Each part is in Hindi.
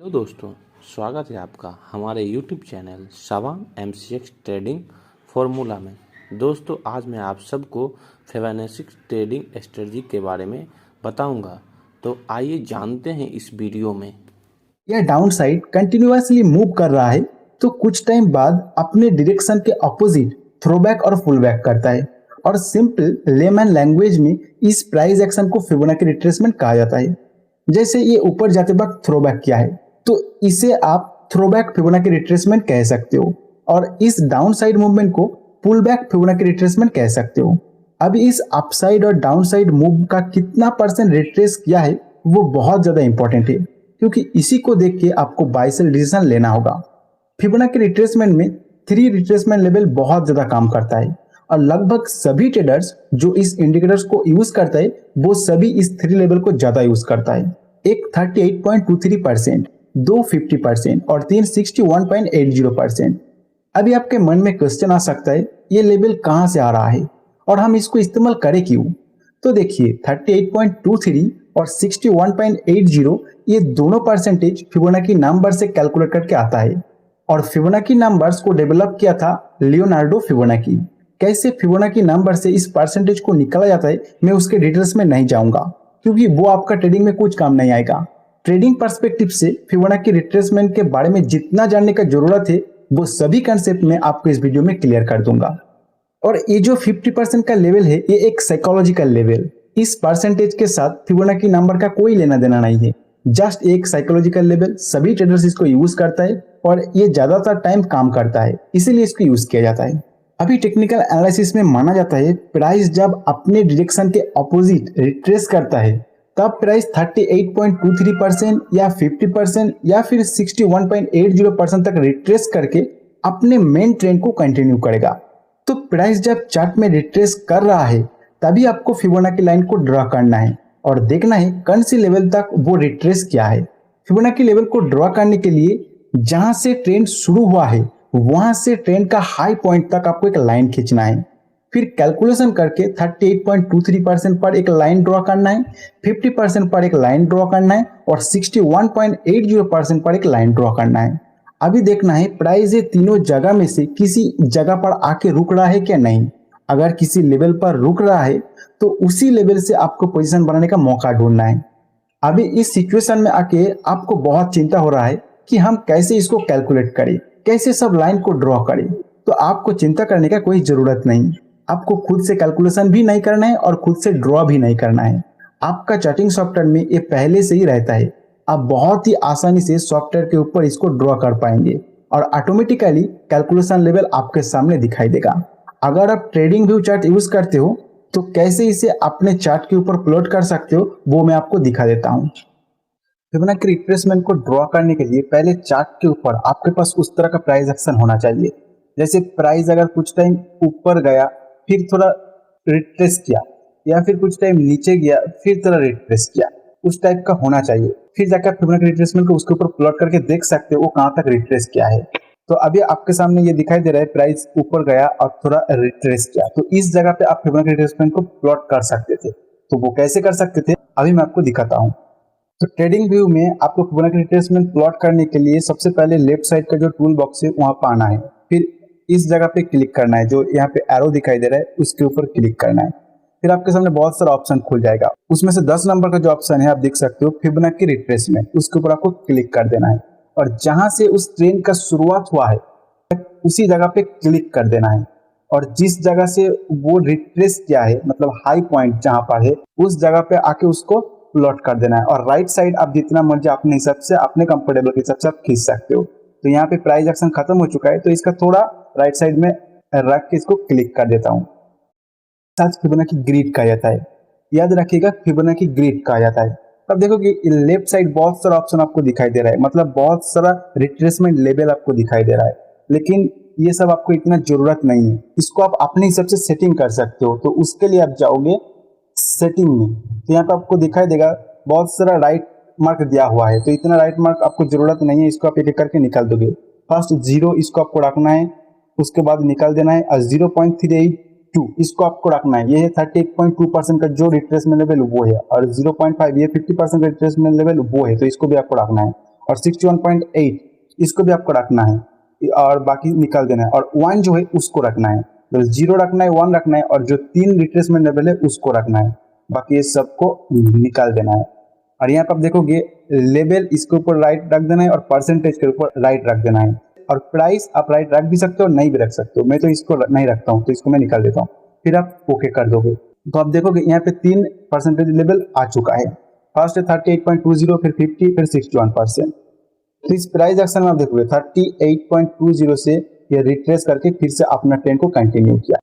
हेलो दोस्तों, स्वागत है आपका हमारे YouTube चैनल सवांग MCX ट्रेडिंग फॉर्मूला में। दोस्तों, आज मैं आप सबको फिबोनाची ट्रेडिंग स्ट्रेटजी के बारे में बताऊंगा। तो आइए जानते हैं इस वीडियो में। यह डाउन साइड कंटिन्यूअसली मूव कर रहा है तो कुछ टाइम बाद अपने डायरेक्शन के अपोजिट थ्रोबैक और फुलबैक करता है और सिंपल लेमन लैंग्वेज में इस प्राइस एक्शन को फिबोनाची रिट्रेसमेंट कहा जाता है। जैसे ये ऊपर जाते वक्त थ्रोबैक किया है तो इसे आप थ्रोबैक फिबोनाची रिट्रेसमेंट कह सकते हो और इस डाउन साइड मूवमेंट को पुलबैक फिबोनाची रिट्रेसमेंट कह सकते हो। अभी इस अपसाइड और डाउन साइड मूव का कितना परसेंट रिट्रेस किया है वो बहुत ज्यादा इंपॉर्टेंट है, क्योंकि इसी को देख के आपको बाय सेल डिसीजन लेना होगा। फिबोनाची रिट्रेसमेंट में 3 रिट्रेसमेंट लेवल बहुत ज्यादा काम करता है और लगभग सभी ट्रेडर्स जो इस इंडिकेटर्स को यूज करता है वो सभी इस 3 लेवल को ज्यादा यूज करता है। एक 38.23%, 2 50% और 3 61.80%। अभी आपके मन में क्वेश्चन आ सकता है ये लेवल कहां से आ रहा है और हम इसको इस्तेमाल करें क्यों। तो देखिए 38.23 और 61.80 ये दोनों परसेंटेज फिबोनाची नंबर से कैलकुलेट करके आता है और फिबोनाची नंबर्स को डेवलप किया था लियोनार्डो फिबोनाची। कैसे फिबोनाची नंबर से इस परसेंटेज को निकाला जाता है मैं उसके डिटेल्स में नहीं जाऊंगा, क्योंकि वो आपका ट्रेडिंग में कुछ काम नहीं आएगा। ट्रेडिंग पर्सपेक्टिव से फिबोनाची रिट्रेसमेंट के बारे में जितना जानने का जरूरत है वो सभी कंसेप्ट में आपको इस वीडियो में क्लियर कर दूंगा। और ये जो 50% का लेवल है ये एक साइकोलॉजिकल लेवल, इस परसेंटेज के साथ फिबोनाची नंबर का कोई लेना देना नहीं है, जस्ट एक साइकोलॉजिकल लेवल। सभी ट्रेडर्स इसको यूज करता है और ये ज्यादातर टाइम काम करता है, इसीलिए इसको यूज किया जाता है। अभी टेक्निकल एनालिसिस में माना जाता है प्राइस जब अपने डायरेक्शन के ऑपोजिट रिट्रेस करता है तब प्राइस 38.23% या 50% या फिर 61.80% तक रिट्रेस करके अपने मेन ट्रेंड को कंटिन्यू करेगा। तो प्राइस जब चार्ट में रिट्रेस कर रहा है तभी आपको फिबोनाची लाइन को ड्रॉ करना है और देखना है कौन सी लेवल तक वो रिट्रेस किया है। फिबोनाची लेवल को ड्रॉ करने के लिए जहां से ट्रेंड शुरू हुआ है वहां से ट्रेंड का हाई पॉइंट तक आपको एक लाइन खींचना है, फिर कैलकुलेशन करके 38.23% पर एक लाइन ड्रॉ करना है, 50% पर एक लाइन ड्रॉ करना है और 61.80% पर एक लाइन ड्रॉ करना है। अभी देखना है प्राइस ये तीनों जगह में से किसी जगह पर आके रुक रहा है क्या नहीं। अगर किसी लेवल पर रुक रहा है तो उसी लेवल से आपको पोजीशन बनाने का मौका ढूंढना है। अभी इस सिचुएशन में आके आपको बहुत चिंता हो रहा है कि हम कैसे इसको कैलकुलेट करें, कैसे सब लाइन को ड्रॉ करें। तो आपको चिंता करने का कोई जरूरत नहीं, आपको खुद से कैलकुलेशन भी नहीं करना है और खुद से ड्रॉ भी नहीं करना है। आपका चार्टिंग सॉफ्टवेयर में ये पहले से ही रहता है, आप बहुत ही आसानी से सॉफ्टवेयर के ऊपर इसको ड्रॉ कर पाएंगे और ऑटोमेटिकली कैलकुलेशन लेवल आपके सामने दिखाई देगा। अगर आप ट्रेडिंग व्यू चार्ट यूज करते हो तो कैसे इसे अपने चार्ट के ऊपर प्लॉट कर सकते हो वो मैं आपको दिखा देता हूँ। फिबोनाची रिट्रेसमेंट को ड्रॉ करने के लिए पहले चार्ट के ऊपर आपके पास उस तरह का प्राइस एक्शन होना चाहिए। जैसे प्राइस अगर कुछ टाइम ऊपर गया फिर थोड़ा रिट्रेस किया या फिर कुछ टाइम नीचे गया फिर थोड़ा रिट्रेस किया, उस टाइप का होना चाहिए। फिर जाकर फिबोनाची रिट्रेसमेंट को उसके ऊपर प्लॉट करके देख सकते हो वो कहां तक रिट्रेस किया है। तो अभी आपके सामने ये दिखाई दे रहा है प्राइस ऊपर गया और थोड़ा रिट्रेस किया, तो इस जगह पे आप फिबोनाची रिट्रेसमेंट को प्लॉट कर सकते थे। तो वो कैसे कर सकते थे अभी मैं आपको दिखाता हूँ। तो ट्रेडिंग व्यू में आपको फिबोनाची रिट्रेसमेंट प्लॉट करने के लिए सबसे पहले लेफ्ट साइड का जो टूल बॉक्स है वहां पर आना है, फिर इस जगह पे क्लिक करना है, जो यहाँ पे एरो दिखाई दे रहा है उसके ऊपर क्लिक करना है। फिर आपके सामने बहुत सारा ऑप्शन खुल जाएगा, उसमें से 10 नंबर का जो ऑप्शन है आप देख सकते हो फिबोनाची रिट्रेसमेंट, उसके ऊपर आपको क्लिक कर देना है और जहां से उस ट्रेंड का शुरुआत हुआ है उसी जगह पे क्लिक कर देना है और जिस जगह से वो रिट्रेस किया है मतलब हाई पॉइंट जहां पर है उस जगह पे आके उसको प्लॉट कर देना है और राइट साइड आप जितना मर्जी अपने हिसाब से अपने कंफर्टेबल के हिसाब से आप खींच सकते हो। तो यहाँ पे प्राइस एक्शन खत्म हो चुका है तो इसका थोड़ा राइट साइड में रख के इसको क्लिक कर देता हूँ। फिबोनाची ग्रिड कहा जाता है, याद रखिएगा फिबोनाची ग्रिड कहा जाता है। अब देखो कि लेफ्ट साइड बहुत सारा ऑप्शन आपको दिखाई दे रहा है, मतलब बहुत सारा रिट्रेसमेंट लेवल आपको दिखाई दे रहा है, लेकिन ये सब आपको इतना जरूरत नहीं है, इसको आप अपने हिसाब से सेटिंग कर सकते हो। तो उसके लिए आप जाओगे सेटिंग में, तो यहाँ पे आपको दिखाई देगा बहुत सारा राइट मार्क दिया हुआ है, तो इतना राइट मार्क आपको जरूरत नहीं है, इसको आप एक करके निकाल दोगे। फर्स्ट 0 इसको आपको रखना है, उसके बाद निकाल देना है और 0.382 इसको आपको रखना है। ये है 38.2% का जो रिट्रेसमेंट लेवल वो है और 0.5 ये 50% रिट्रेसमेंट लेवल वो है, तो इसको भी आपको रखना है। और 61.8 इसको भी आपको रखना है और बाकी निकाल देना है, और 1 जो है उसको रखना है, तो 0 रखना है, 1 रखना है, और जो 3 रिट्रेसमेंट लेवल है उसको रखना है, बाकी ये सबको निकाल देना है। और यहाँ पर आप देखोगे लेवल इसके ऊपर राइट रख देना है और परसेंटेज के ऊपर राइट रख देना है, और प्राइस आप राइट रख भी सकते हो नहीं भी रख सकते हो, मैं तो इसको नहीं रखता हूँ तो इसको मैं निकाल देता हूँ, फिर आप ओके कर दोगे तो आप देखोगे यहाँ पे 3 परसेंटेज लेवल आ चुका है। फर्स्ट है 38.20, फिर 50, फिर 61%। तो इस प्राइस एक्शन में आप देखोगे 38.20 से ये रिट्रेस करके फिर से अपना ट्रेंड को कंटिन्यू किया।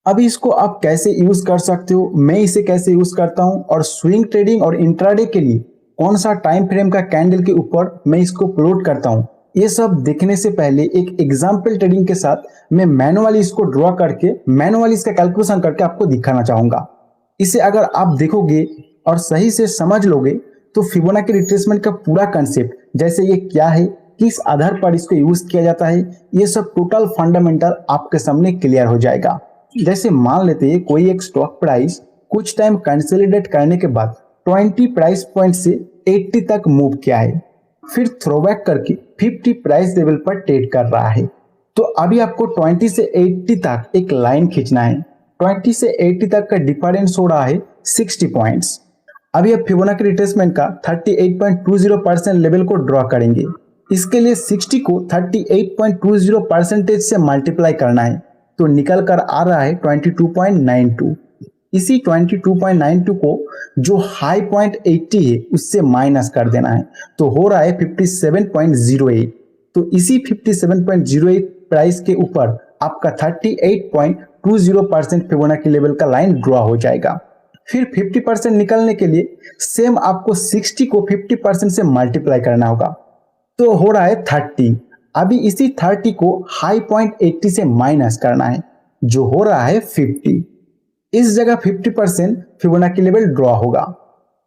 अब इसको आप कैसे यूज कर सकते हो, मैं इसे कैसे यूज करता हूं, और स्विंग ट्रेडिंग और इंट्राडे के लिए कौन सा टाइम फ्रेम का कैंडल के ऊपर मैं इसको प्लॉट करता हूं, ये सब देखने से पहले एक एग्जाम्पल ट्रेडिंग के साथ मैं मैनुअली इसको ड्रॉ करके मैनुअली इसका कैलकुलेशन करके आपको दिखाना चाहूंगा। इसे अगर आप देखोगे और सही से समझ लोगे तो फिबोनाची रिट्रेसमेंट का पूरा कंसेप्ट, जैसे ये क्या है, किस आधार पर इसको यूज किया जाता है, ये सब टोटल फंडामेंटल आपके सामने क्लियर हो जाएगा। जैसे मान लेते हैं कोई एक स्टॉक प्राइस कुछ टाइम कंसोलिडेट करने के बाद 20 प्राइस पॉइंट से 80 तक मूव किया है, फिर थ्रोबैक करके 50 प्राइस लेवल पर ट्रेड कर रहा है, तो अभी आपको 20 से 80 तक एक लाइन खींचना है। 20 से 80 तक का डिफरेंस हो रहा है 60 पॉइंट्स। अभी आप फिबोनाची रिट्रेसमेंट का 38.20% लेवल को ड्रॉ करेंगे। इसके लिए 60 को 38.20% से मल्टीप्लाई करना है, तो निकल कर आ रहा है 22.92। इसी 22.92 को जो हाई पॉइंट 80 है उससे माइनस कर देना है, तो हो रहा है 57.08। तो इसी 57.08 प्राइस के ऊपर आपका 38.20% फिबोनाची लेवल का लाइन ड्रॉ हो जाएगा। फिर 50% निकलने के लिए सेम आपको 60 को 50% से मल्टीप्लाई करना होगा, तो हो रहा है 30। अभी इसी 30 को हाई पॉइंट 80 से माइनस करना है, जो हो रहा है 50। इस जगह 50% फिबोनाची लेवल ड्रॉ होगा।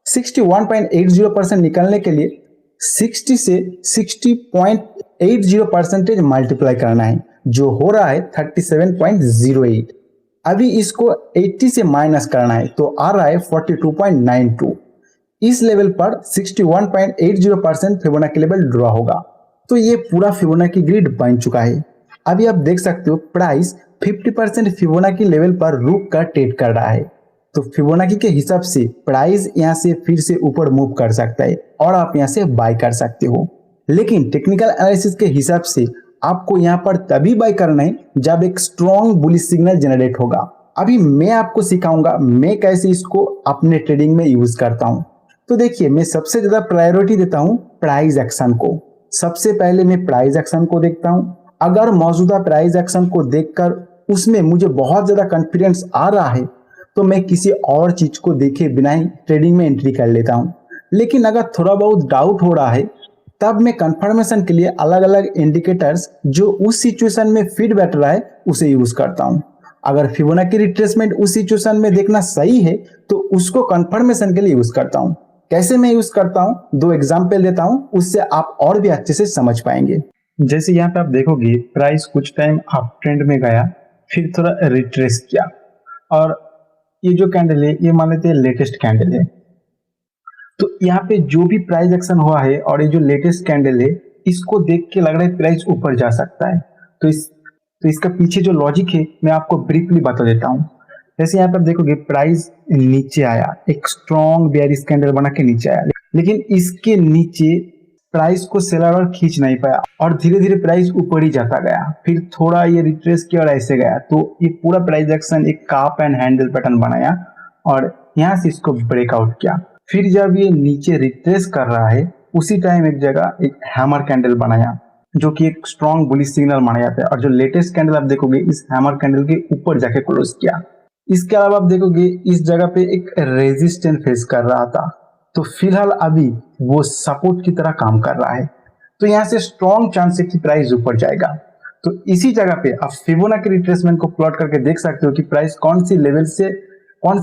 61.80% निकलने के लिए 60 से 60.80% मल्टीप्लाई करना है, जो हो रहा है 37.08। अभी इसको 80 से माइनस करना है, तो आ रहा है 42.92। इस लेवल पर 61.80% फिबोनाची लेवल ड्रॉ होगा। तो ये पूरा फिबोनाची ग्रिड बन चुका है। अभी आप देख सकते हो प्राइस 50% फिबोनाची लेवल पर रुक कर ट्रेड कर रहा है, तो फिबोनाची के हिसाब से प्राइस यहाँ से फिर से ऊपर मूव कर सकता है और आप यहाँ से बाय कर सकते हो। लेकिन टेक्निकल एनालिसिस के हिसाब से आपको यहाँ पर तभी बाय करना है जब एक स्ट्रॉन्ग बुलिश सिग्नल जनरेट होगा। अभी मैं आपको सिखाऊंगा मैं कैसे इसको अपने ट्रेडिंग में यूज करता हूँ। तो देखिए, मैं सबसे ज्यादा प्रायोरिटी देता हूँ प्राइस एक्शन को। सबसे पहले मैं प्राइस एक्शन को देखता हूँ। अगर मौजूदा प्राइस एक्शन को देखकर उसमें मुझे बहुत ज्यादा कॉन्फिडेंस आ रहा है तो मैं किसी और चीज को देखे बिना ही ट्रेडिंग में एंट्री कर लेता हूँ। लेकिन अगर थोड़ा बहुत डाउट हो रहा है तब मैं कंफर्मेशन के लिए अलग अलग इंडिकेटर्स जो उस सिचुएशन में फिट बैठ रहा है उसे यूज करता हूँ। अगर फिबोनाची रिट्रेसमेंट उस सिचुएशन में देखना सही है तो उसको कंफर्मेशन के लिए यूज करता हूँ। कैसे मैं यूज करता हूँ, 2 एग्जाम्पल देता हूँ, उससे आप और भी अच्छे से समझ पाएंगे। जैसे यहाँ पे आप देखोगे प्राइस कुछ टाइम अप ट्रेंड में गया, फिर थोड़ा रिट्रेस किया, और ये जो कैंडल है ये मान लेते हैं लेटेस्ट कैंडल है। तो यहाँ पे जो भी प्राइस एक्शन हुआ है और ये जो लेटेस्ट कैंडल है इसको देख के लग रहा है प्राइस ऊपर जा सकता है। तो इसका पीछे जो लॉजिक है मैं आपको ब्रीफली बता देता हूँ। जैसे यहाँ पर देखोगे प्राइस नीचे आया, एक स्ट्रॉन्ग बेयरिश कैंडल बना के नीचे आया, लेकिन इसके नीचे प्राइस को सेलर और खींच नहीं पाया और धीरे धीरे प्राइस ऊपर ही जाता गया। फिर थोड़ा ये रिट्रेस किया और ऐसे गया, तो ये पूरा प्राइस एक्शन एक काप एंड हैंडल पैटर्न बनाया और यहाँ से इसको ब्रेकआउट किया। फिर जब ये नीचे रिट्रेस कर रहा है उसी टाइम एक जगह एक हैमर कैंडल बनाया जो कि एक स्ट्रॉन्ग बुलिश सिग्नल माना जाता है, और जो लेटेस्ट कैंडल आप देखोगे इस हैमर कैंडल के ऊपर जाके क्लोज किया। इसके अलावा आप देखोगे इस जगह पे एक रेजिस्टेंस फेस कर रहा था, तो फिलहाल अभी वो सपोर्ट की तरह काम कर रहा है। तो यहाँ से स्ट्रॉन्ग चांस है कि प्राइस ऊपर जाएगा। तो इसी जगह पे आप फिबोनाची रिट्रेसमेंट को प्लॉट करके देख सकते हो कि प्राइस कौन सी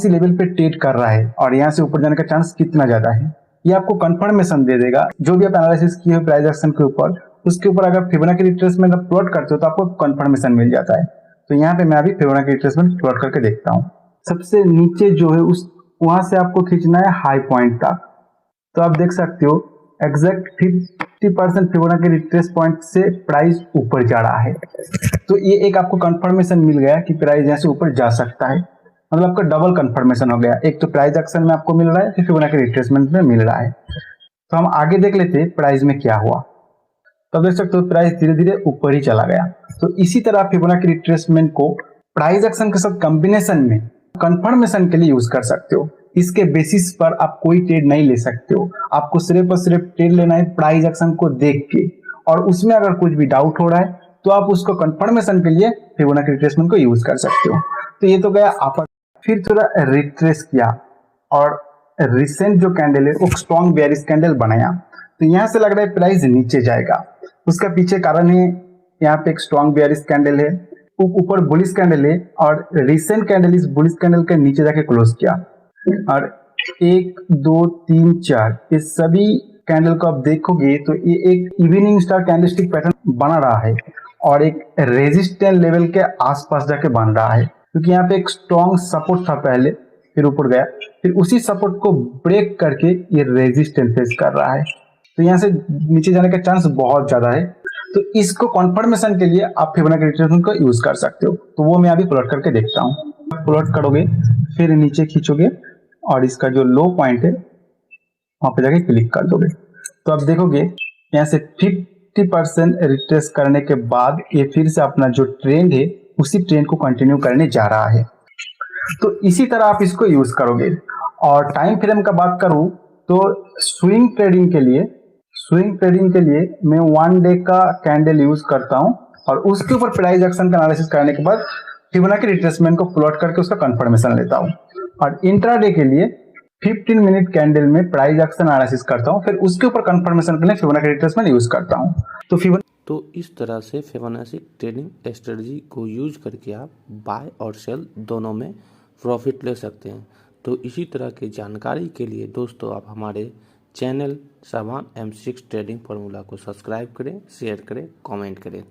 लेवल पे ट्रेड कर रहा है और यहाँ से ऊपर जाने का चांस कितना ज्यादा है। ये आपको कंफर्मेशन दे देगा। जो भी आप एनालिसिस किए हो प्राइस एक्शन के ऊपर, उसके ऊपर अगर फिबोनाची रिट्रेसमेंट आप प्लॉट करते हो तो आपको कंफर्मेशन मिल जाता है। तो यहाँ पे मैं अभी फिबोनाची रिट्रेसमेंट प्लॉट करके देखता हूँ। सबसे नीचे जो है उस वहां से आपको खींचना है हाई पॉइंट तक। तो आप देख सकते हो एग्जैक्ट 50% फिबोनाची रिट्रेस पॉइंट से प्राइस ऊपर जा रहा है। तो ये एक आपको कंफर्मेशन मिल गया कि प्राइस यहाँ से ऊपर जा सकता है, मतलब आपका डबल कंफर्मेशन हो गया। एक तो प्राइस एक्शन में आपको मिल रहा है, फिर फिबोनाची रिट्रेसमेंट में मिल रहा है। तो हम आगे देख लेते हैं प्राइस में क्या हुआ। तब देख सकते हो प्राइस धीरे धीरे ऊपर ही चला गया। तो इसी तरह फिबोनाची रिट्रेसमेंट को प्राइस एक्शन के साथ कॉम्बिनेशन में कंफर्मेशन के लिए यूज कर सकते हो। इसके बेसिस पर आप कोई ट्रेड नहीं ले सकते हो, आपको सिर्फ और सिर्फ ट्रेड लेना है प्राइस एक्शन को देख के, और उसमें अगर कुछ भी डाउट हो रहा है तो आप उसको कंफर्मेशन के लिए फिबोनाची रिट्रेसमेंट को यूज कर सकते हो। तो ये तो गया अपर। फिर थोड़ा रिट्रेस किया और रिसेंट जो कैंडल है वो स्ट्रॉन्ग बेयरिश कैंडल बनाया, तो यहां से लग रहा है प्राइस नीचे जाएगा। उसका पीछे कारण है, यहाँ पे एक स्ट्रॉन्ग बेयरिश कैंडल है, ऊपर बुलिश कैंडल है, और रिसेंट कैंडल इस बुलिश कैंडल के नीचे जाके क्लोज किया। और 1 2 3 4 ये सभी कैंडल को आप देखोगे तो ये एक इवनिंग स्टार कैंडलस्टिक पैटर्न बना रहा है और एक रेजिस्टेंस लेवल के आसपास जाके बन रहा है, क्योंकि यहाँ पे एक स्ट्रॉन्ग सपोर्ट था पहले, फिर ऊपर गया, फिर उसी सपोर्ट को ब्रेक करके ये रेजिस्टेंस फेस कर रहा है। तो यहाँ से नीचे जाने का चांस बहुत ज्यादा है। तो इसको कॉन्फर्मेशन के लिए आप फिबोनाची रिट्रेसमेंट को यूज कर सकते हो। तो वो मैं अभी प्लॉट करके देखता हूँ। प्लॉट करोगे, फिर नीचे खींचोगे और इसका जो लो पॉइंट है वहां पे जाके क्लिक कर दोगे, तो आप देखोगे यहाँ से 50% रिट्रेस करने के बाद ये फिर से अपना जो ट्रेंड है उसी ट्रेंड को कंटिन्यू करने जा रहा है। तो इसी तरह आप इसको यूज करोगे। और टाइम फ्रेम का बात करूं तो स्विंग ट्रेडिंग के लिए मैं 1 डे का कैंडल यूज करता हूं, और उसके ऊपर प्राइस एक्शन का एनालिसिस करने के बाद फिबोनाची रिट्रेसमेंट को प्लॉट करके उसका कंफर्मेशन लेता हूं। और इंट्राडे के लिए 15 मिनट कैंडल में प्राइस एक्शन एनालिसिस करता हूं, फिर उसके ऊपर कंफर्मेशन के लिए फिबोनाची रिट्रेसमेंट यूज करता हूं। तो इस तरह से फिबोनाची ट्रेडिंग स्ट्रेटजी को यूज करके आप बाय और सेल दोनों में प्रॉफिट ले सकते हैं। तो इसी तरह की जानकारी के लिए दोस्तों आप हमारे channel Shaban M6 trading formula को सब्सक्राइब करें, शेयर करें, कमेंट करें।